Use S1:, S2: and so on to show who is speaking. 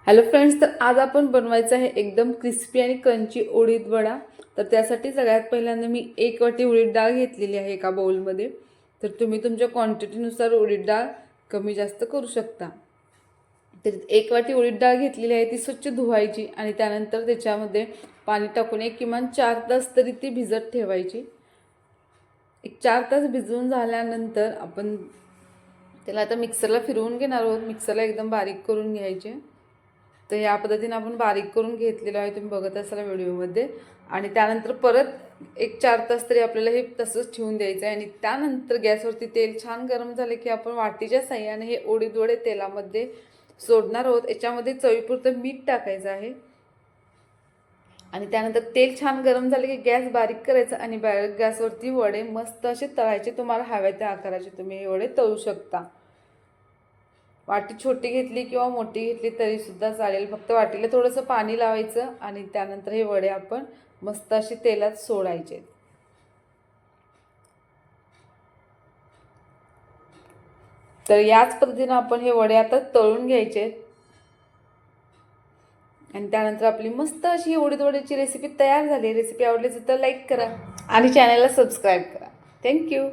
S1: Hello friends, तर आज आपण बनवायचं आहे एकदम क्रिस्पी आणि क्रंची उडीद वडा। तर त्यासाठी सगळ्यात पहिल्यांदा मी 1 वाटी उडीद डाळ घेतलेली आहे एका बाउलमध्ये। तर तुम्ही तुमच्या क्वांटिटीनुसार उडीद डाळ कमी जास्त करू शकता। तर 1 वाटी उडीद डाळ घेतलेली आहे, ती स्वच्छ धुवायची आणि त्यानंतर त्याच्यामध्ये पाणी टाकून एक किमान 4 तास तरी ती भिजत ठेवायची। एक 4 तास भिजवून झाल्यानंतर आपण त्याला आता मिक्सरला फिरवून घेणार आहोत। मिक्सरला एकदम बारीक करून घ्यायचे। तर या पद्धतीने आपण बारीक करून घेतलेलं आहे, तुम्ही बघत असाल व्हिडिओमध्ये। आणि त्यानंतर परत एक 4 तास तरी आपल्याला हे तसंच ठेवून द्यायचं आहे। आणि त्यानंतर गॅसवरती तेल छान गरम झाले की आपण वाटीच्या साहाय्याने हे उडीद वडे तेलामध्ये सोडणार आहोत। याच्यामध्ये चवीपुरतं मीठ टाकायचं आहे आणि त्यानंतर तेल छान गरम झाले की गॅस बारीक करायचा आणि बारीक गॅसवरती वडे मस्त असे तळायचे। तुम्हाला हव्या त्या आकाराचे तुम्ही हे वडे तळू शकता। वाटी छोटी घेतली किंवा मोठी घेतली तरी सुद्धा चालेल, फक्त वाटीला थोडंसं पाणी लावायचं आणि त्यानंतर हे वडे आपण मस्त अशी तेलात सोडायचे। तर याच पद्धतीने आपण हे वडे आता तळून घ्यायचे आणि त्यानंतर आपली मस्त अशी उडीद वड्याची रेसिपी तयार झाली। रेसिपी आवडली तर लाईक करा आणि चॅनलला सबस्क्राईब करा। थँक्यू।